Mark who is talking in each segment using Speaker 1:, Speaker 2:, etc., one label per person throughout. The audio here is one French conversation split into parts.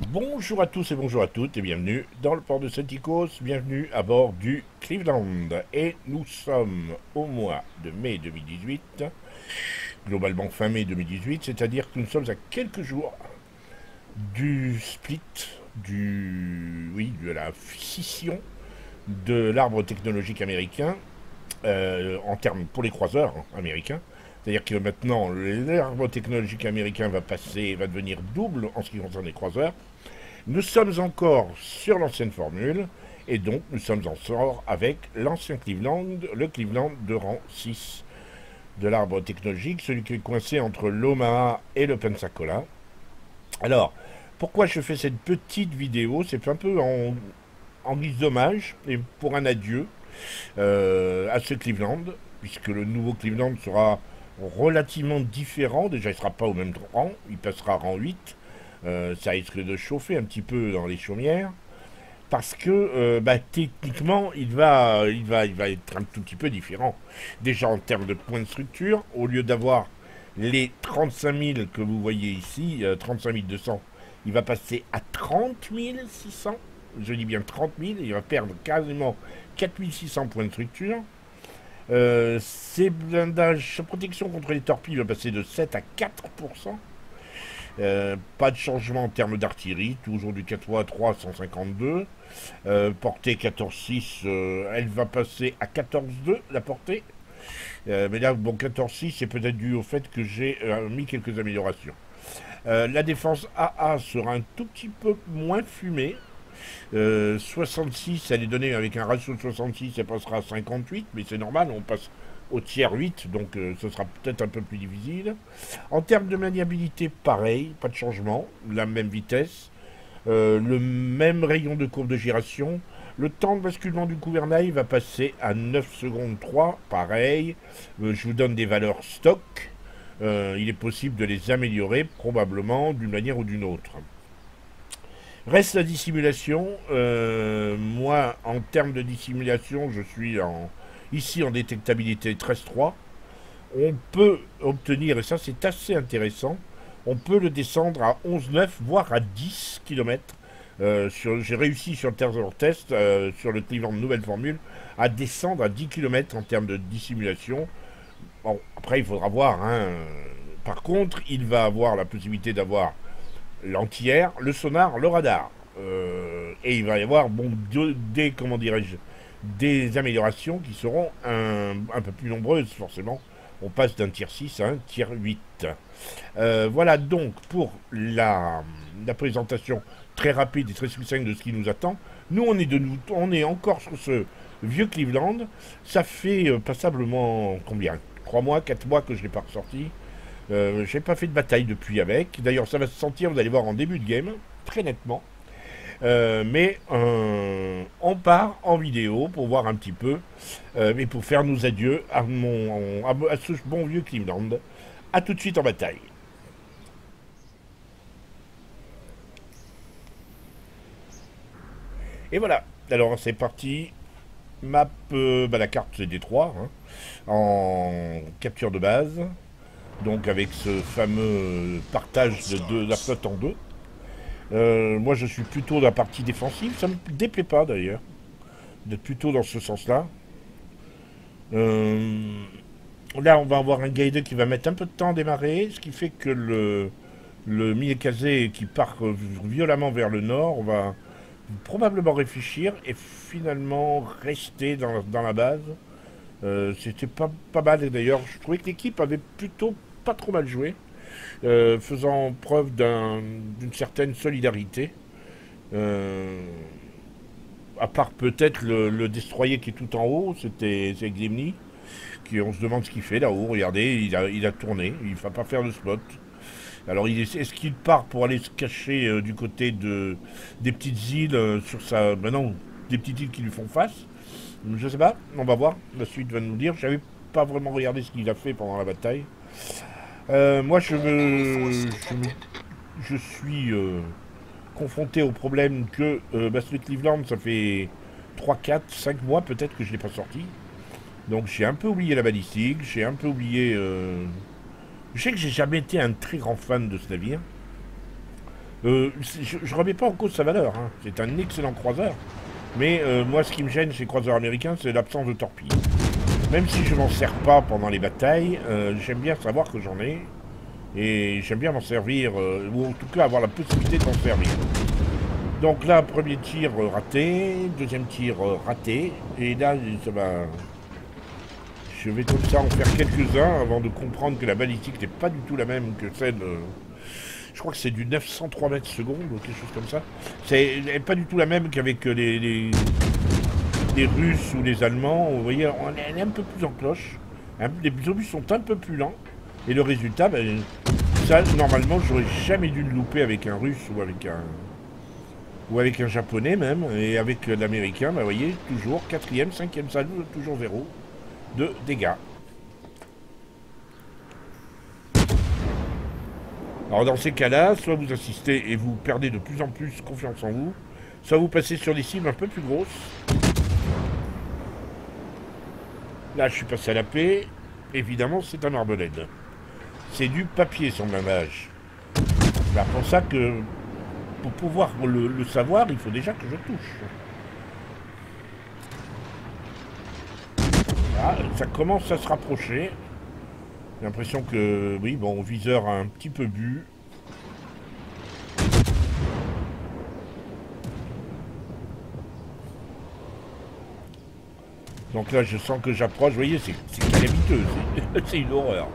Speaker 1: Bonjour à tous et bonjour à toutes et bienvenue dans le port de Santikos, bienvenue à bord du Cleveland. Et nous sommes au mois de mai 2018, globalement fin mai 2018, c'est-à-dire que nous sommes à quelques jours du split, de la scission de l'arbre technologique américain en termes pour les croiseurs américains. C'est-à-dire que maintenant l'arbre technologique américain va devenir double en ce qui concerne les croiseurs. Nous sommes encore sur l'ancienne formule, et donc nous sommes en sort avec l'ancien Cleveland, le Cleveland de rang 6 de l'arbre technologique, celui qui est coincé entre l'Omaha et le Pensacola. Alors, pourquoi je fais cette petite vidéo? C'est un peu en guise d'hommage et pour un adieu à ce Cleveland, puisque le nouveau Cleveland sera relativement différent. Déjà, il ne sera pas au même rang, il passera à rang 8. Ça risque de chauffer un petit peu dans les chaumières parce que techniquement il va être un tout petit peu différent. Déjà en termes de points de structure, au lieu d'avoir les 35 000 que vous voyez ici, 35 200, il va passer à 30 600. Je dis bien 30 000, il va perdre quasiment 4 600 points de structure. Ses blindages, sa protection contre les torpilles va passer de 7 à 4%. Pas de changement en termes d'artillerie, toujours du 4 à 3 152. Portée 14,6, elle va passer à 14,2 la portée. Mais là, bon, 14,6 c'est peut-être dû au fait que j'ai mis quelques améliorations. La défense AA sera un tout petit peu moins fumée. 66, elle est donnée avec un ratio de 66, elle passera à 58, mais c'est normal, on passe au tiers 8, donc ce sera peut-être un peu plus difficile. En termes de maniabilité, pareil, pas de changement, la même vitesse, le même rayon de courbe de giration. Le temps de basculement du gouvernail va passer à 9 secondes 3, pareil. Je vous donne des valeurs stock. Il est possible de les améliorer, probablement, d'une manière ou d'une autre. Reste la dissimulation. Moi, en termes de dissimulation, je suis ici en détectabilité 13.3. On peut obtenir, et ça c'est assez intéressant, on peut le descendre à 11,9 voire à 10 km. J'ai réussi sur le Tether Test, sur le Cleveland nouvelle formule, à descendre à 10 km en termes de dissimulation. Bon, après il faudra voir. Par contre, il va avoir la possibilité d'avoir l'anti-air, le sonar, le radar. Et il va y avoir des améliorations qui seront un peu plus nombreuses forcément. On passe d'un tier 6 à un tier 8. Voilà donc pour la présentation très rapide et très succincte de ce qui nous attend. Nous on est encore sur ce vieux Cleveland. Ça fait passablement combien, 3 mois, 4 mois que je ne l'ai pas ressorti. J'ai pas fait de bataille depuis avec. D'ailleurs, ça va se sentir, vous allez voir en début de game, très nettement. Mais on part en vidéo pour voir un petit peu et pour faire nos adieux à ce bon vieux Cleveland. A tout de suite en bataille. Et voilà. Alors c'est parti. Map, la carte c'est Détroit, en capture de base. Donc avec ce fameux partage de la flotte en deux. Moi je suis plutôt dans la partie défensive, ça me déplaît pas d'ailleurs d'être plutôt dans ce sens-là. Là on va avoir un Gaïde qui va mettre un peu de temps à démarrer, ce qui fait que le Miekazé qui part violemment vers le nord, on va probablement réfléchir et finalement rester dans la base. C'était pas mal d'ailleurs, je trouvais que l'équipe avait plutôt pas trop mal joué, faisant preuve d'une certaine solidarité. À part peut-être le destroyer qui est tout en haut, c'est Glimny, qui on se demande ce qu'il fait là-haut. Regardez, il a tourné, il ne va pas faire de spot. Alors est-ce qu'il part pour aller se cacher du côté des petites îles sur sa... Ben non, des petites îles qui lui font face. Je sais pas, on va voir, la suite va nous dire. J'avais pas vraiment regardé ce qu'il a fait pendant la bataille. Moi je suis confronté au problème que ce Cleveland, ça fait 3, 4, 5 mois peut-être que je ne l'ai pas sorti. Donc j'ai un peu oublié la balistique, j'ai un peu oublié... Je sais que j'ai jamais été un très grand fan de ce navire. Je remets pas en cause sa valeur, hein. C'est un excellent croiseur. Mais moi ce qui me gêne chez les croiseurs américains, c'est l'absence de torpilles. Même si je m'en sers pas pendant les batailles, j'aime bien savoir que j'en ai. Et j'aime bien m'en servir, ou en tout cas avoir la possibilité de m'en servir. Donc là, premier tir raté, deuxième tir raté. Et là, ça va... Je vais comme ça en faire quelques-uns avant de comprendre que la balistique n'est pas du tout la même que celle... je crois que c'est du 903 mètres secondes ou quelque chose comme ça. Elle n'est pas du tout la même qu'avec les Russes ou les Allemands. Vous voyez, elle est un peu plus en cloche. Les obus sont un peu plus lents. Et le résultat, ben, ça, normalement, j'aurais jamais dû le louper avec un Russe ou avec un Japonais même. Et avec l'Américain, ben, vous voyez, toujours 4e, 5e salut, toujours 0 de dégâts. Alors dans ces cas-là, soit vous assistez et vous perdez de plus en plus confiance en vous, soit vous passez sur des cibles un peu plus grosses. Là, je suis passé à la paix. Évidemment, c'est un arbalète. C'est du papier, son blindage. C'est pour ça que, pour pouvoir le savoir, il faut déjà que je touche. Là, ça commence à se rapprocher. J'ai l'impression que, oui, bon, viseur a un petit peu bu. Donc là, je sens que j'approche. Vous voyez, c'est calamiteux. C'est une horreur.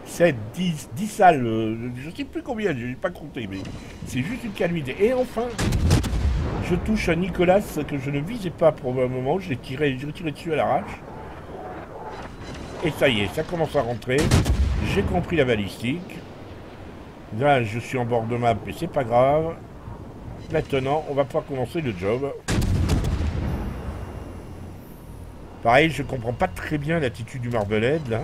Speaker 1: 7, 10 salles, je ne sais plus combien, je n'ai pas compté, mais c'est juste une calamité. Et enfin, je touche à Nicolas que je ne visais pas pour un moment. Je l'ai tiré dessus à l'arrache. Et ça y est, ça commence à rentrer. J'ai compris la balistique. Là, je suis en bord de map, mais c'est pas grave. Maintenant, on va pouvoir commencer le job. Pareil, je comprends pas très bien l'attitude du Marblehead, là.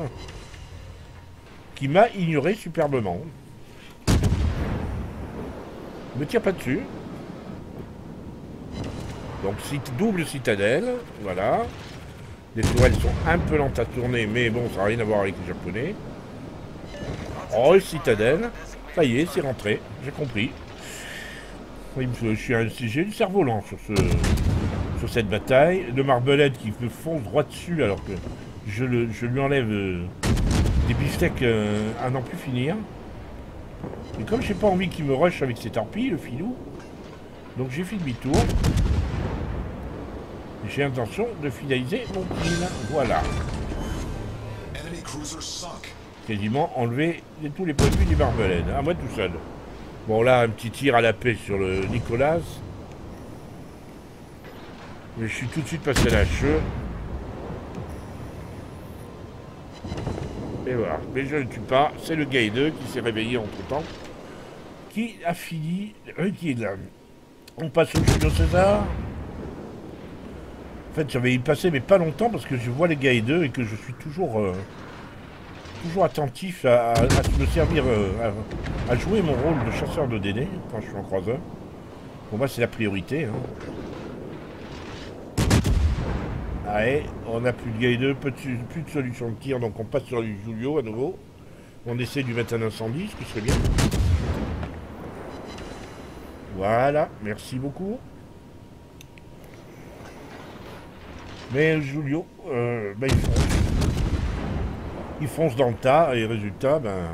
Speaker 1: Qui m'a ignoré superbement. Ne tire pas dessus. Donc, double citadelle. Voilà. Les tourelles sont un peu lentes à tourner, mais bon, ça n'a rien à voir avec les Japonais. Oh, citadelle. Ça y est, c'est rentré. J'ai compris. J'ai le cerveau lent sur cette bataille. Le Marblehead qui me fonce droit dessus alors que je lui enlève des beefsteaks à n'en plus finir. Et comme j'ai pas envie qu'il me rush avec ses torpilles, le filou, donc j'ai fait demi-tour. J'ai intention de finaliser mon kill. Voilà. Quasiment enlever tous les points de vue du Marblehead. À moi tout seul. Bon là, un petit tir à la paix sur le Nicolas. Mais je suis tout de suite passé à la cheveux. Et voilà. Mais je ne tue pas. C'est le Guy 2 qui s'est réveillé entre temps. Qui a fini. Qui est là. On passe au Julio César. En fait, j'avais y passé, mais pas longtemps, parce que je vois les Guy 2 et que je suis toujours attentif à me servir, à jouer mon rôle de chasseur de DD quand je suis en croiseur. Pour moi, c'est la priorité. Hein. Allez, on n'a plus de Guy 2, plus de solution de tir, donc on passe sur le Julio à nouveau. On essaie de lui mettre un incendie, ce qui serait bien. Voilà, merci beaucoup. Mais Julio, ben, il fonce dans le tas et résultat, ben,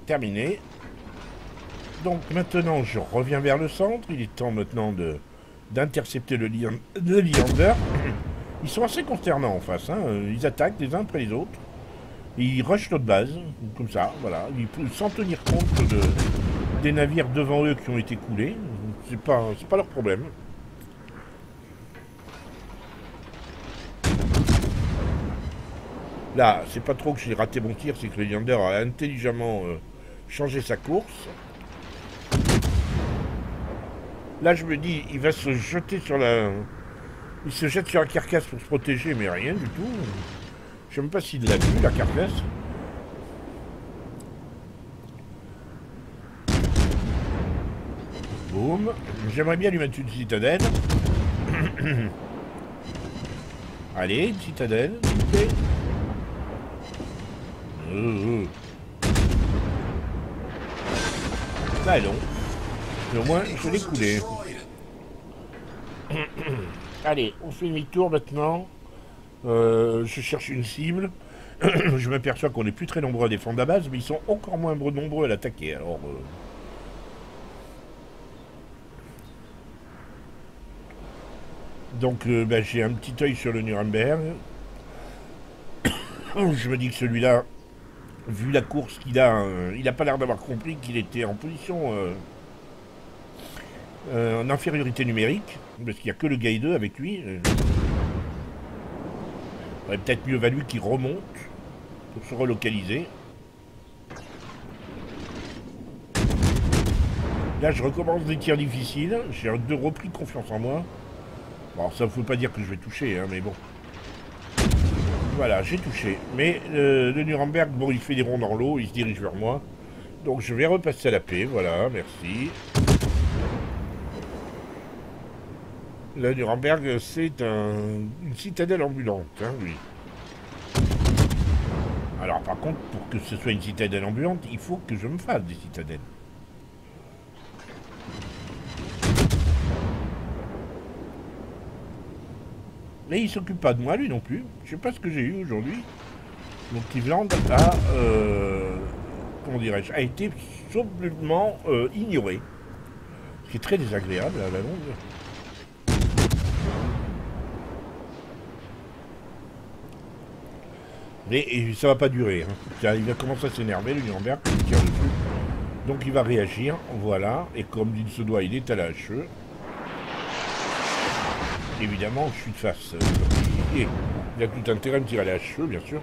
Speaker 1: terminé. Donc maintenant, je reviens vers le centre. Il est temps maintenant d'intercepter le Leander. Ils sont assez consternants en face. Hein. Ils attaquent les uns après les autres. Et ils rushent notre base, comme ça, voilà. Sans tenir compte des navires devant eux qui ont été coulés. C'est pas leur problème. Là, c'est pas trop que j'ai raté mon tir, c'est que le Leander a intelligemment changé sa course. Là, je me dis, il va se jeter sur la... Il se jette sur la carcasse pour se protéger, mais rien du tout. Je sais même pas s'il l'a vu, la carcasse. Boum. J'aimerais bien lui mettre une citadelle. Allez, une citadelle, s'il vous plaît. Bah non. Mais au moins, je l'ai coulé. Allez, on fait demi-tour maintenant. Je cherche une cible. Je m'aperçois qu'on n'est plus très nombreux à défendre la base, mais ils sont encore moins nombreux à l'attaquer. Alors, donc, bah, j'ai un petit œil sur le Nuremberg. Je me dis que celui-là, vu la course qu'il a, il n'a pas l'air d'avoir compris qu'il était en position en infériorité numérique, parce qu'il n'y a que le Guy 2 avec lui. Il aurait peut-être mieux valu qu'il remonte pour se relocaliser. Là, je recommence des tirs difficiles. J'ai repris confiance en moi. Bon, ça ne veut pas dire que je vais toucher, hein, mais bon. Voilà, j'ai touché. Mais le Nuremberg, bon, il fait des ronds dans l'eau, il se dirige vers moi. Donc je vais repasser à la paix, voilà, merci. Le Nuremberg, c'est une citadelle ambulante, hein, lui. Alors par contre, pour que ce soit une citadelle ambulante, il faut que je me fasse des citadelles. Mais il s'occupe pas de moi, lui non plus. Je sais pas ce que j'ai eu aujourd'hui. Donc Cleveland a, comment dirais-je, a été complètement ignoré. Ce qui est très désagréable à la longue. Et ça va pas durer. Hein. Il va commencer à s'énerver, le Nuremberg, il tire dessus. Donc il va réagir, voilà. Et comme il se doit, il est à la HE. Évidemment, je suis de face. Et il a tout intérêt à me tirer à la HE, bien sûr.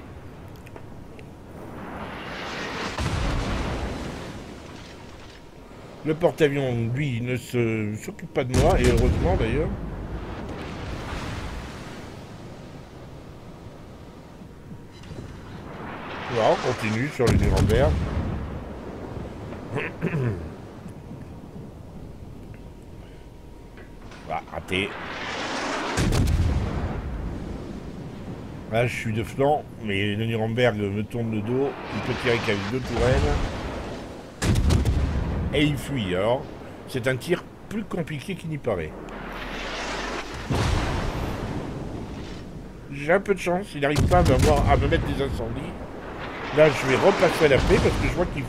Speaker 1: Le porte-avions, lui, ne s'occupe pas de moi, et heureusement d'ailleurs. Voilà, on continue sur le Nuremberg. Voilà, raté. Là, je suis de flanc, mais le Nuremberg me tourne le dos. Il peut tirer qu'avec 2 tourelles. Et il fuit, alors. C'est un tir plus compliqué qu'il n'y paraît. J'ai un peu de chance, il n'arrive pas à me mettre des incendies. Là, je vais repasser à la paix parce que je vois qu'il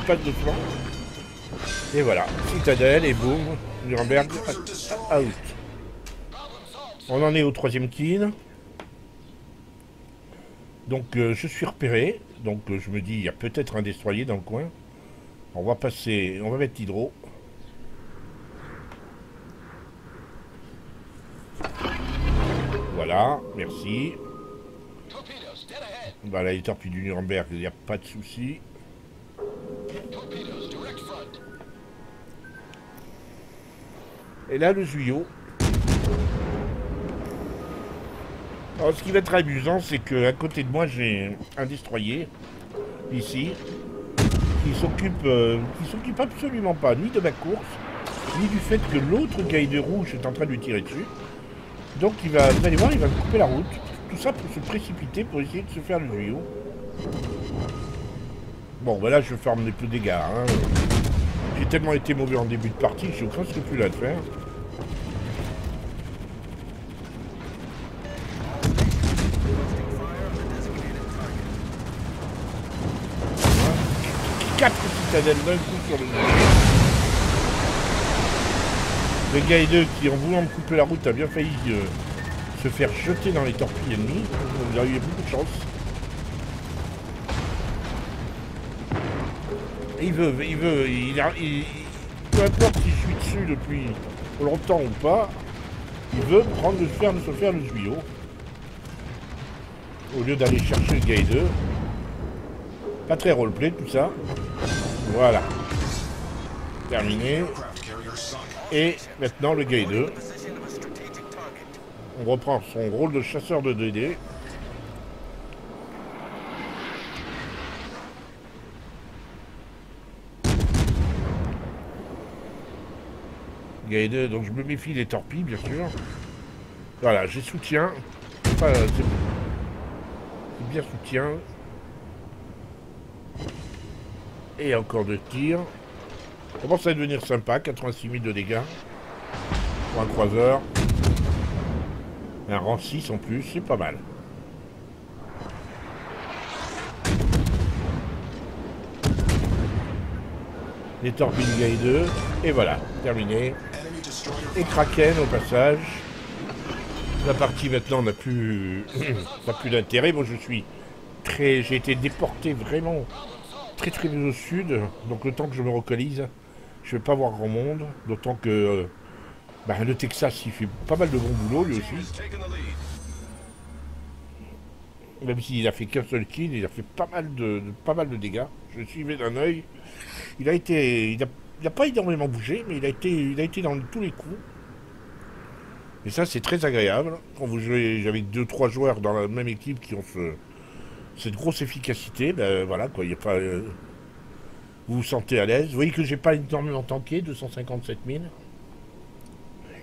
Speaker 1: passe de flanc. Et voilà, citadelle et boum, Nuremberg out. On en est au 3e kill. Donc je suis repéré. Donc je me dis, il y a peut-être un destroyer dans le coin. On va passer, on va mettre hydro. Voilà, merci. Voilà, les torpilles du Nuremberg, il n'y a pas de souci. Et là, le Zuyo. Alors, ce qui va être amusant, c'est qu'à côté de moi, j'ai un destroyer, ici, qui s'occupe absolument pas ni de ma course, ni du fait que l'autre Guy de rouge est en train de lui tirer dessus. Donc, vous allez voir, il va me couper la route. Tout ça pour se précipiter, pour essayer de se faire le Zuyo. Bon, voilà, je ferme les peu dégâts. Hein. J'ai tellement été mauvais en début de partie que je presque plus là de faire. Quatre citadelles d'un coup sur le Guy 2 qui, en voulant me couper la route, a bien failli se faire jeter dans les torpilles ennemies. Il a eu beaucoup de chance. Et peu importe si je suis dessus depuis longtemps ou pas, il veut se faire le Zuyo. Au lieu d'aller chercher le Guy 2. Pas très roleplay tout ça. Voilà. Terminé. Et maintenant le Guy 2. On reprend son rôle de chasseur de 2D. Guy 2, donc je me méfie des torpilles bien sûr. Voilà, j'ai soutien. Enfin, c'est bien soutien. Et encore de tirs. Ça commence à devenir sympa, 86 000 de dégâts. Pour un croiseur. Un rang 6 en plus, c'est pas mal. Les torpilles Guy 2. Et voilà, terminé. Et Kraken au passage. La partie maintenant n'a plus, n'a plus d'intérêt. Moi j'ai été déporté vraiment très très au sud. Donc le temps que je me localise, je vais pas voir grand monde. D'autant que le Texas il fait pas mal de bon boulot lui aussi. Même s'il a fait qu'un seul kill, il a fait pas mal de dégâts. Je le suivais d'un œil. Il a pas énormément bougé, mais il a été dans tous les coups. Et ça, c'est très agréable. Quand vous jouez avec 2-3 joueurs dans la même équipe qui ont cette grosse efficacité, ben voilà, quoi. Y a pas, vous vous sentez à l'aise. Vous voyez que j'ai pas énormément tanké, 257 000.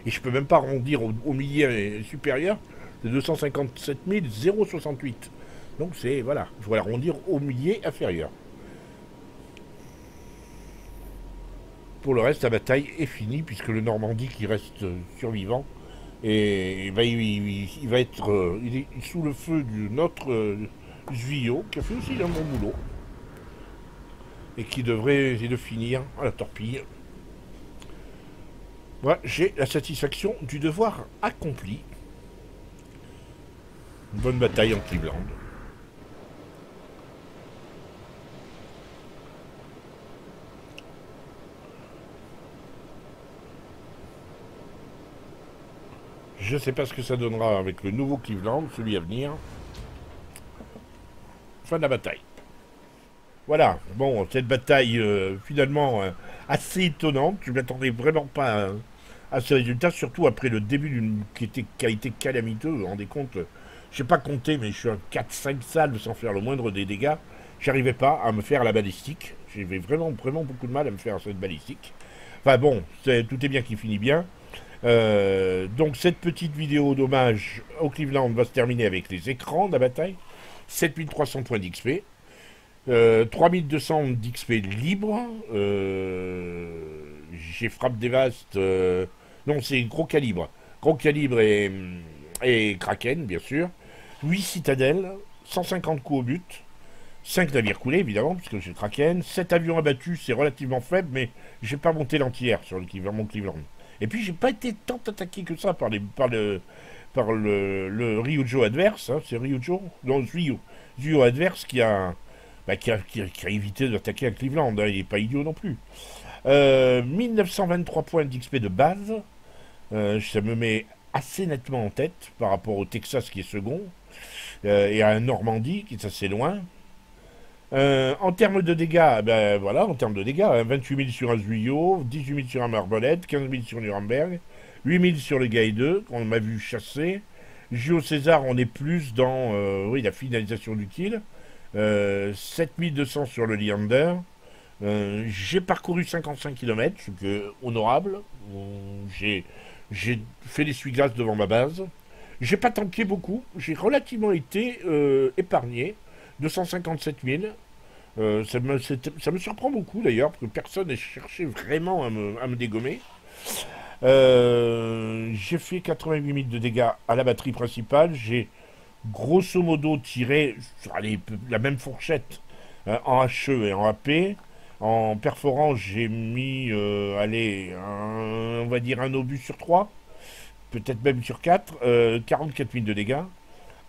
Speaker 1: Et je peux même pas arrondir au millier supérieur. C'est 257 068. Donc c'est, voilà, je vais arrondir au millier inférieur. Pour le reste, la bataille est finie, puisque le Normandie qui reste survivant, et il va être il est sous le feu de notre Zuyo, qui a fait aussi un bon boulot, et qui devrait essayer de finir à la torpille. Moi, j'ai la satisfaction du devoir accompli. Une bonne bataille en Cleveland. Je ne sais pas ce que ça donnera avec le nouveau Cleveland, celui à venir. Fin de la bataille. Voilà, bon, cette bataille finalement assez étonnante. Je ne m'attendais vraiment pas à ce résultat, surtout après le début qui a été calamiteux. Vous vous rendez compte, je n'ai pas compté, mais je suis à 4-5 salves sans faire le moindre des dégâts. J'arrivais pas à me faire la balistique. J'avais vraiment beaucoup de mal à me faire cette balistique. Enfin bon, tout est bien qui finit bien. Donc cette petite vidéo d'hommage au Cleveland va se terminer avec les écrans de la bataille. 7300 points d'XP. 3200 d'XP libre. J'ai frappe dévaste. Non, c'est gros calibre. Gros calibre et Kraken, bien sûr. 8 citadelles. 150 coups au but. 5 navires coulés, évidemment, puisque j'ai Kraken. 7 avions abattus, c'est relativement faible, mais j'ai pas monté l'entière sur mon Cleveland. Et puis, j'ai pas été tant attaqué que ça par le Ryujo adverse. Hein, c'est Ryujo. Non, Zuyo adverse qui a évité d'attaquer à Cleveland. Hein, il n'est pas idiot non plus. 1923 points d'XP de base. Ça me met assez nettement en tête par rapport au Texas qui est second. Et à Normandie qui est assez loin. En termes de dégâts, en termes de dégâts, hein, 28 000 sur un Zuyo, 18 000 sur un Marbolette, 15 000 sur Nuremberg, 8 000 sur le Guy 2, qu'on m'a vu chasser. Jules César, on est plus dans la finalisation du kill. 7 200 sur le Leander. J'ai parcouru 55 km, ce qui est honorable. J'ai fait l'essuie-glace devant ma base. J'ai pas tanké beaucoup, j'ai relativement été épargné. 257 000. Ça me surprend beaucoup d'ailleurs, parce que personne n'a cherché vraiment à me dégommer. J'ai fait 88 000 de dégâts à la batterie principale. J'ai grosso modo tiré la même fourchette en HE et en AP. En perforant, j'ai mis, on va dire un obus sur 3, peut-être même sur 4, 44 000 de dégâts.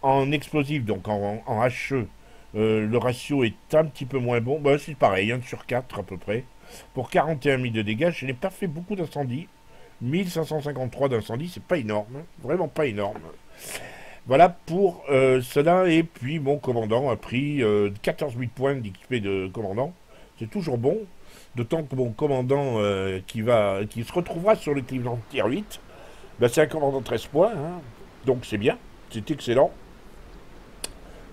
Speaker 1: En explosif, donc en HE, le ratio est un petit peu moins bon. C'est pareil, 1 sur 4 à peu près. Pour 41 000 de dégâts, je n'ai pas fait beaucoup d'incendies. 1553 d'incendies, c'est pas énorme. Vraiment pas énorme. Voilà pour cela. Et puis mon commandant a pris 14 000 points d'XP de commandant. C'est toujours bon. D'autant que mon commandant qui se retrouvera sur le Cleveland Tier 8, c'est un commandant 13 points. Hein. Donc c'est bien. C'est excellent.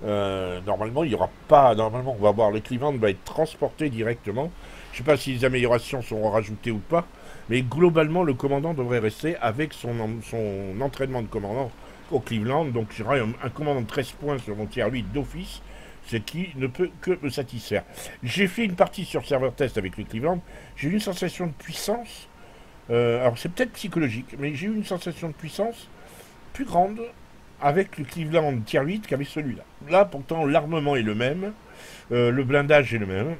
Speaker 1: Normalement, il y aura pas. Normalement, on va voir le Cleveland va être transporté directement. Je sais pas si les améliorations seront rajoutées ou pas, mais globalement, le commandant devrait rester avec son entraînement de commandant au Cleveland. Donc j'aurai un commandant de 13 points sur mon tier 8 d'office, ce qui ne peut que me satisfaire. J'ai fait une partie sur serveur test avec le Cleveland. J'ai eu une sensation de puissance. Alors c'est peut-être psychologique, mais j'ai eu une sensation de puissance plus grande avec le Cleveland tier 8 qu'avec celui-là. Là, pourtant, l'armement est le même, le blindage est le même.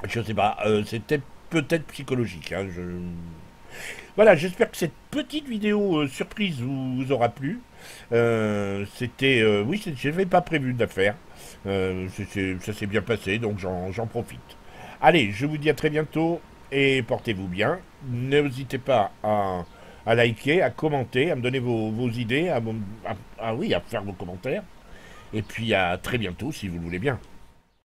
Speaker 1: Je sais pas, c'était peut-être psychologique. Hein, voilà, j'espère que cette petite vidéo surprise vous aura plu. Oui, je n'avais pas prévu de la faire. Ça s'est bien passé, donc j'en profite. Allez, je vous dis à très bientôt et portez-vous bien. N'hésitez pas à liker, à commenter, à me donner vos idées, oui, à faire vos commentaires. Et puis à très bientôt si vous le voulez bien.